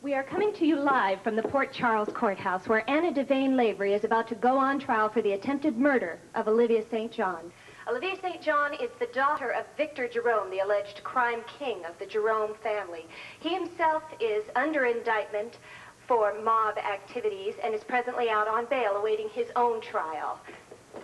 We are coming to you live from the Port Charles Courthouse, where Anna Devane Lavery is about to go on trial for the attempted murder of Olivia St. John. Olivia St. John is the daughter of Victor Jerome, the alleged crime king of the Jerome family. He himself is under indictment for mob activities and is presently out on bail awaiting his own trial.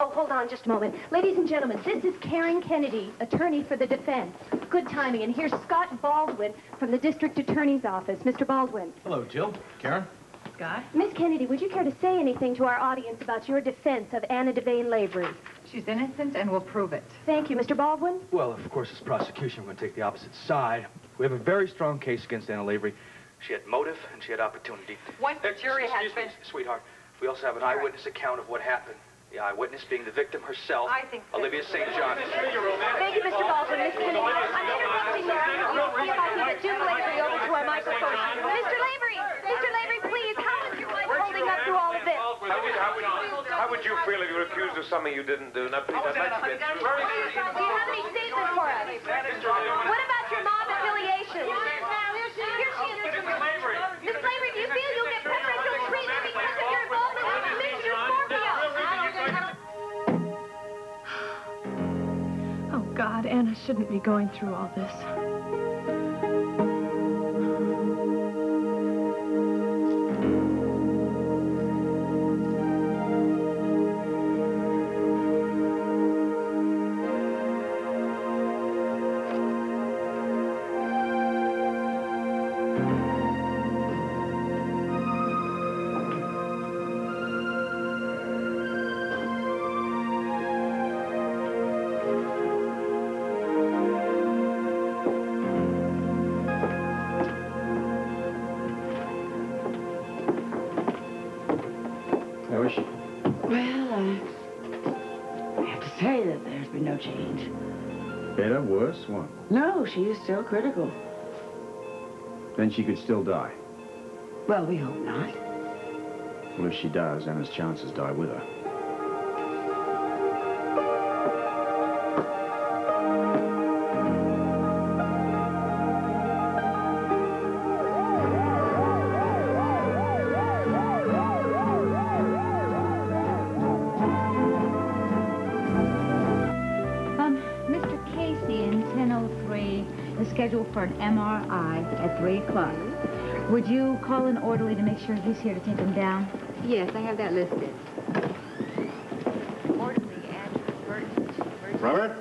Oh, hold on just a moment. Ladies and gentlemen, this is Karen Kennedy, attorney for the defense. Good timing. And here's Scott Baldwin from the district attorney's office. Mr. Baldwin. Hello, Jill. Karen. Scott? Miss Kennedy, would you care to say anything to our audience about your defense of Anna Devane Lavery? She's innocent and will prove it. Thank you. Mr. Baldwin? Well, of course, as prosecution, we're going to take the opposite side. We have a very strong case against Anna Lavery. She had motive and she had opportunity. Once the jury has been... Sweetheart, we also have an eyewitness account of what happened. The eyewitness being the victim herself, I think Olivia St. John. Thank you, Mr. Baldwin. Miss Kennedy, I'm interrupting you. You'll see if I can get Duke Lavery over to our microphone. Mr. Lavery, please, how is your wife holding up through all of this? How would you feel if you were accused of something you didn't do? Now, please, I'd like to get very Do you have any statements for us? What about your mob affiliation? Here she is, Mr. Lavery. Miss Lavery, do you feel you'll get preferential treatment because of your involvement with Commissioner Scorpio? Oh, God, Anna shouldn't be going through all this. Better, worse, what? No, she is still critical. Then she could still die. Well, we hope not. Well, if she does, Anna's chances die with her. Scheduled for an MRI at 3 o'clock. Would you call an orderly to make sure he's here to take him down? Yes, I have that listed. Orderly, Andrew Burton. Robert?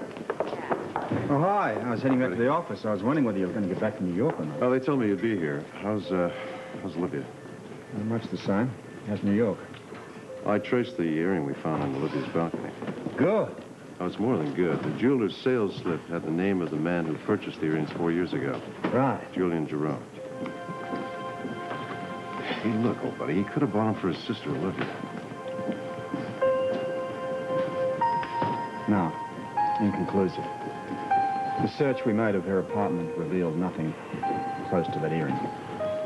Oh, hi. I was heading back to the office. I was wondering whether you were going to get back to New York or not. Oh, they told me you'd be here. How's Olivia? Not much the same. How's New York? I traced the earring we found on Olivia's balcony. Good. Oh, it's more than good. The jeweler's sales slip had the name of the man who purchased the earrings 4 years ago. Right. Julian Jerome. Hey, look, old buddy, he could have bought them for his sister, Olivia. No. Inconclusive. The search we made of her apartment revealed nothing close to that earring.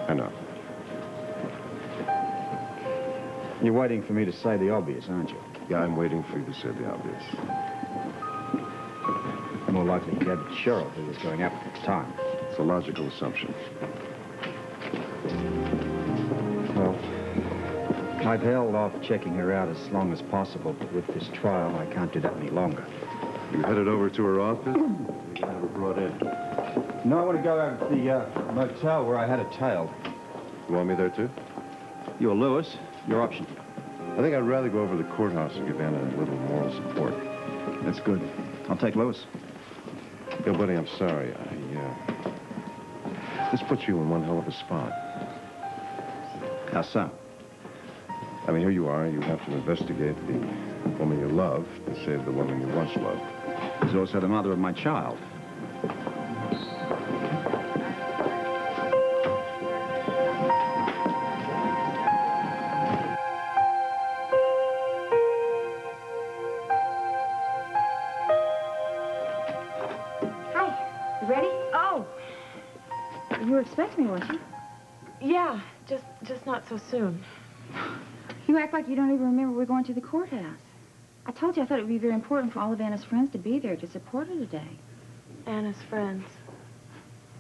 I know. You're waiting for me to say the obvious, aren't you? Yeah, I'm waiting for you to say the obvious. More likely you gave it to Cheryl, who was going out at the time. It's a logical assumption. Well, I've held off checking her out as long as possible, but with this trial, I can't do that any longer. You headed over to her office? You got her brought in. No, I want to go over to the motel where I had her tailed. You want me there, too? You're Lewis. Your option. I think I'd rather go over to the courthouse and give Anna a little moral support. That's good. I'll take Lewis. Yo, buddy, I'm sorry. This puts you in one hell of a spot. How so? I mean, here you are. You have to investigate the woman you love to save the woman you once loved. She's also the mother of my child. You were expecting me, weren't you? Yeah, just not so soon. You act like you don't even remember we're going to the courthouse. I told you I thought it would be very important for all of Anna's friends to be there to support her today. Anna's friends.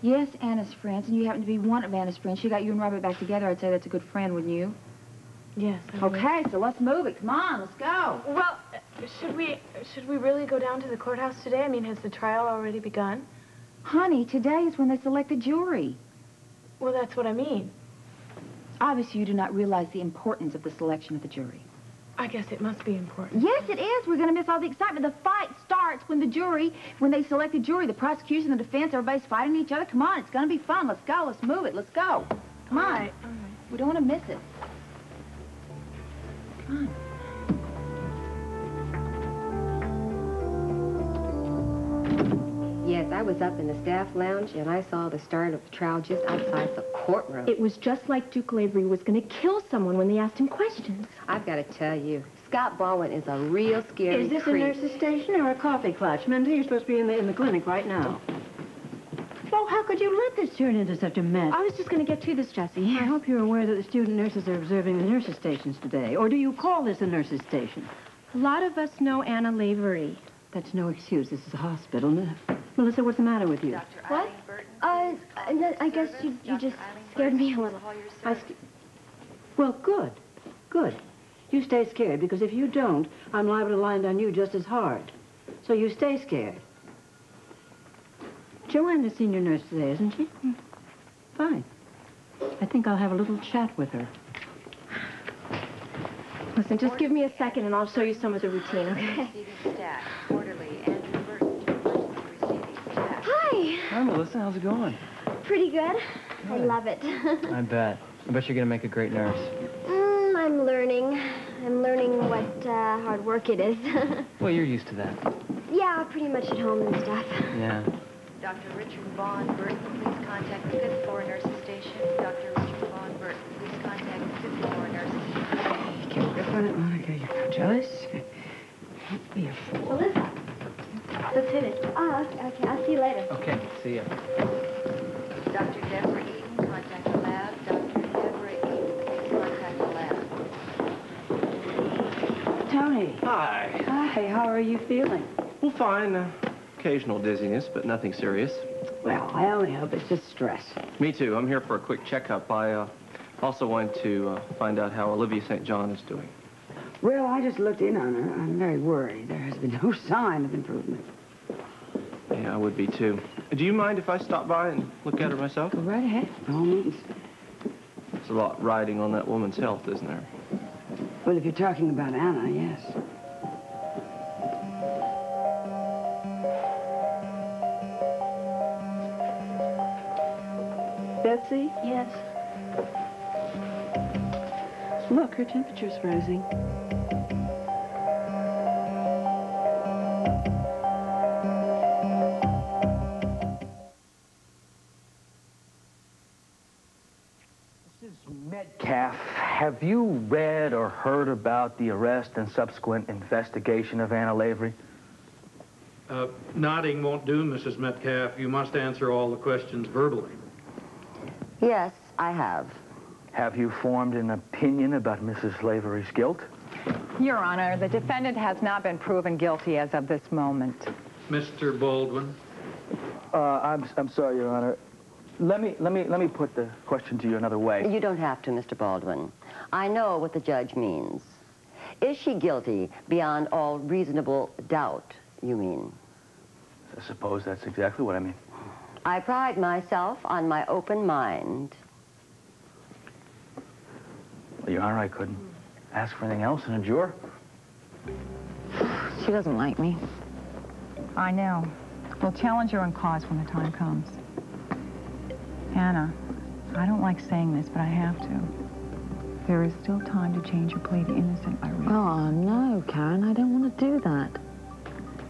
Yes, Anna's friends, and you happen to be one of Anna's friends. She got you and Robert back together. I'd say that's a good friend, wouldn't you? Yes. I mean- Okay, so let's move it. Come on, let's go. Well, should we really go down to the courthouse today? I mean, has the trial already begun? Honey, today is when they select a jury. Well, that's what I mean. Obviously, you do not realize the importance of the selection of the jury. I guess it must be important. Yes, it is. We're going to miss all the excitement. The fight starts when they select a jury. The prosecution, the defense, everybody's fighting each other. Come on, it's going to be fun. Let's go. Let's move it. Let's go. Come on. All right. We don't want to miss it. Come on. Yes, I was up in the staff lounge, and I saw the start of the trial just outside the courtroom. It was just like Duke Lavery was going to kill someone when they asked him questions. I've got to tell you, Scott Baldwin is a real scary Is this creep. a nurse's station or a coffee clutch? Mindy, you're supposed to be in the clinic right now. Well, how could you let this turn into such a mess? I was just going to get to this, Jessie. I hope you're aware that the student nurses are observing the nurses' stations today. Or do you call this a nurse's station? A lot of us know Anna Lavery. That's no excuse. This is a hospital. Melissa, what's the matter with you? What? I guess you just scared me a little. Well, good. Good. You stay scared, because if you don't, I'm liable to land on you just as hard. So you stay scared. Joanne's the senior nurse today, isn't she? Fine. I think I'll have a little chat with her. Listen, just give me a second and I'll show you some of the routine, okay? Hi. Hi, Melissa. How's it going? Pretty good. I love it. I bet. I bet you're going to make a great nurse. I'm learning. I'm learning what hard work it is. Well, you're used to that. Yeah, pretty much at home and stuff. Yeah. Dr. Richard Vaughn Burton, please contact the 5th floor nurses station. Dr. Richard Vaughn Burton, please contact the 5th floor nurses station. Get a grip on it, Monica. You're jealous. Don't be a fool. Melissa, let's hit it. Okay. I'll see you later. Okay, see ya. Dr. Deborah Eaton, contact the lab. Dr. Deborah Eaton, please contact the lab. Tony. Hi. Hi, how are you feeling? Well, fine. Occasional dizziness, but nothing serious. Well, I only hope it's just stress. Me too. I'm here for a quick checkup. I also wanted to find out how Olivia St. John is doing. Well, I just looked in on her. I'm very worried. There has been no sign of improvement. Yeah, I would be too. Do you mind if I stop by and look at her myself? Go right ahead, by all means. There's a lot riding on that woman's health, isn't there? Well, if you're talking about Anna, yes. Betsy? Yes. Look, her temperature's rising. Mrs. Metcalf, have you read or heard about the arrest and subsequent investigation of Anna Lavery? Nodding won't do, Mrs. Metcalf. You must answer all the questions verbally. Yes, I have. Have you formed an opinion about Mrs. Lavery's guilt? Your Honor, the defendant has not been proven guilty as of this moment. Mr. Baldwin? I'm sorry, Your Honor. Let me put the question to you another way. You don't have to, Mr. Baldwin. I know what the judge means. Is she guilty beyond all reasonable doubt, you mean? I suppose that's exactly what I mean. I pride myself on my open mind. Well, Your Honor, I couldn't ask for anything else in a juror. She doesn't like me. I know. We'll challenge her on cause when the time comes. Anna, I don't like saying this, but I have to. There is still time to change your plea to innocent by reason. Oh, no, Karen, I don't want to do that.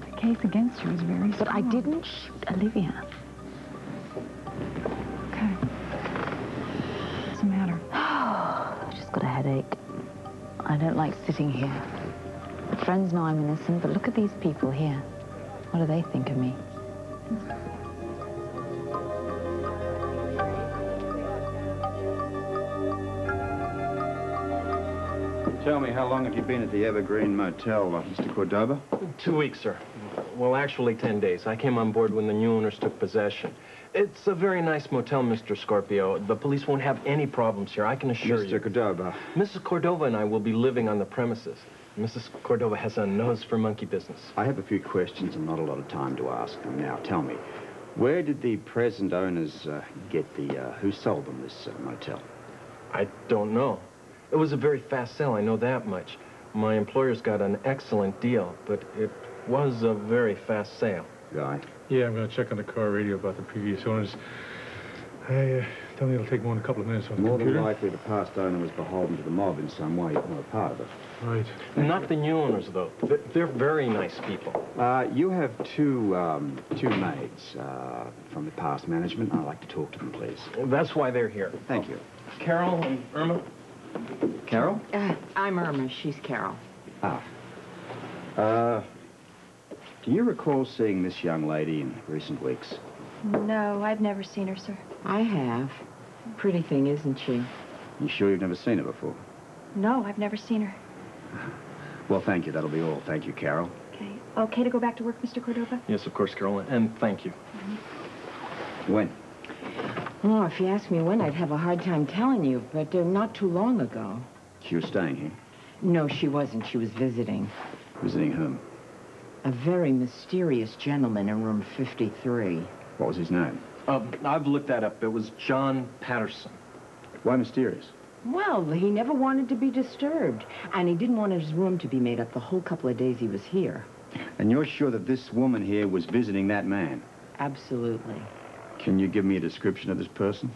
The case against you is very strong. But I didn't shoot Olivia. Okay. What's the matter? I've just got a headache. I don't like sitting here. Friends know I'm innocent, but look at these people here. What do they think of me? Tell me, how long have you been at the Evergreen Motel, Mr. Cordoba? 2 weeks, sir. Well, actually 10 days. I came on board when the new owners took possession. It's a very nice motel, Mr. Scorpio. The police won't have any problems here, I can assure you. Mr. Cordova. Mrs. Cordova and I will be living on the premises. Mrs. Cordova has a nose for monkey business. I have a few questions and not a lot of time to ask them. Now, tell me, where did the present owners get who sold them this motel? I don't know. It was a very fast sale, I know that much. My employer's got an excellent deal, but it was a very fast sale. Guy? Yeah, I'm going to check on the car radio about the previous owners. I don't think it'll take more than a couple of minutes on the More computer. than likely, the past owner was beholden to the mob in some way, not a part of it. Right. Not the new owners, though. They're very nice people. You have two maids from the past management. I'd like to talk to them, please. That's why they're here. Thank you. Carol and Irma? Carol? I'm Irma. She's Carol. Do you recall seeing this young lady in recent weeks? No, I've never seen her, sir. I have. Pretty thing, isn't she? You sure you've never seen her before? No, I've never seen her. Well, thank you. That'll be all. Thank you, Carol. Okay. Okay to go back to work, Mr. Cordova? Yes, of course, Carol, and thank you. When? Oh, if you asked me when, I'd have a hard time telling you, but not too long ago. She was staying here? No, she wasn't. She was visiting. Visiting whom? A very mysterious gentleman in room 53. What was his name? I've looked that up. It was John Patterson. Why mysterious? Well, he never wanted to be disturbed, and he didn't want his room to be made up the whole couple of days he was here. And you're sure that this woman here was visiting that man? Absolutely. Can you give me a description of this person?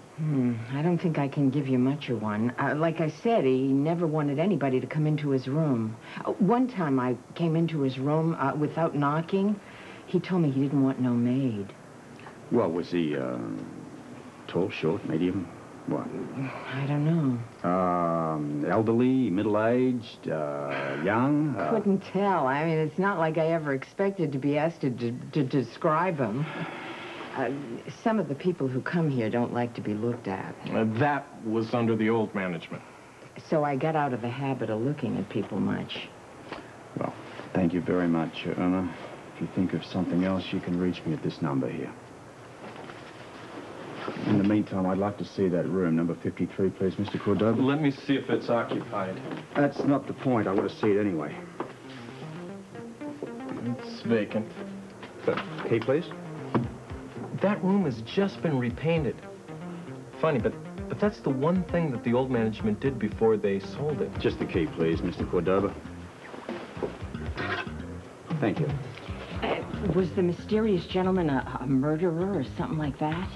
I don't think I can give you much of one. Like I said, he never wanted anybody to come into his room. One time I came into his room without knocking. He told me he didn't want no maid. Well, was he tall, short, medium? What? I don't know. Elderly, middle-aged, young? Couldn't tell. I mean, it's not like I ever expected to be asked to describe him. Some of the people who come here don't like to be looked at. That was under the old management. So I got out of the habit of looking at people much. Well, thank you very much, Irma. If you think of something else, you can reach me at this number here. In the meantime, I'd like to see that room, number 53, please, Mr. Cordova. Let me see if it's occupied. That's not the point. I want to see it anyway. It's vacant. Key, please? That room has just been repainted. Funny, but that's the one thing that the old management did before they sold it. Just the key, please, Mr. Cordova. Thank you. Was the mysterious gentleman a murderer or something like that?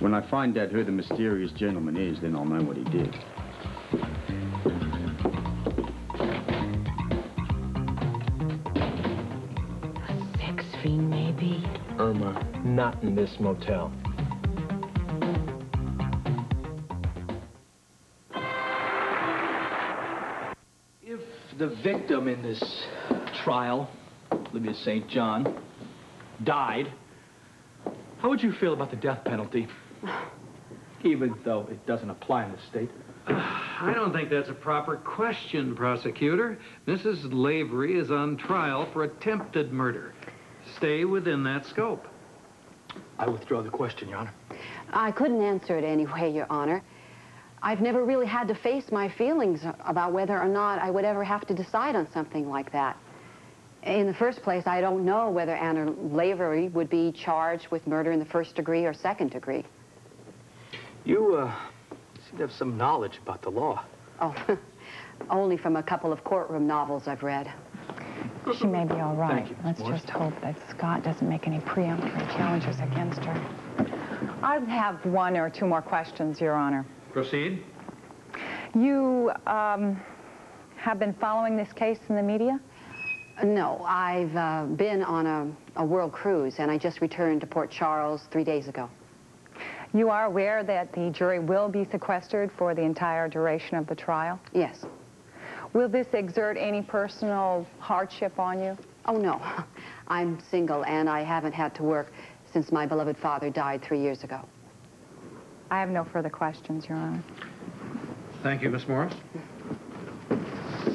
When I find out who the mysterious gentleman is, then I'll know what he did. A sex fiend, maybe? Irma, not in this motel. If the victim in this trial, Olivia St. John, died, how would you feel about the death penalty? Even though it doesn't apply in the state. I don't think that's a proper question, prosecutor. Mrs. Lavery is on trial for attempted murder. Stay within that scope. I withdraw the question, Your Honor. I couldn't answer it anyway, Your Honor. I've never really had to face my feelings about whether or not I would ever have to decide on something like that. In the first place, I don't know whether Anna Lavery would be charged with murder in the first degree or second degree. You seem to have some knowledge about the law. Oh, only from a couple of courtroom novels I've read. She may be all right. Thank you, Miss Let's Morris. just hope that Scott doesn't make any preemptory challenges against her. I have one or two more questions, Your Honor. Proceed. You have been following this case in the media? No, I've been on a world cruise, and I just returned to Port Charles 3 days ago. You are aware that the jury will be sequestered for the entire duration of the trial? Yes. Will this exert any personal hardship on you? Oh, no. I'm single, and I haven't had to work since my beloved father died 3 years ago. I have no further questions, Your Honor. Thank you, Miss Morris.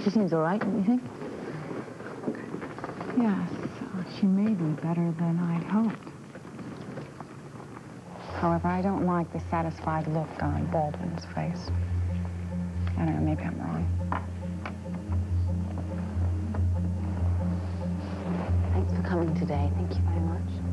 She seems all right, don't you think? Yes. She She may be better than I'd hoped. However, I don't like the satisfied look on Baldwin's face. I don't know, maybe I'm wrong. Thanks for coming today. Thank you very much.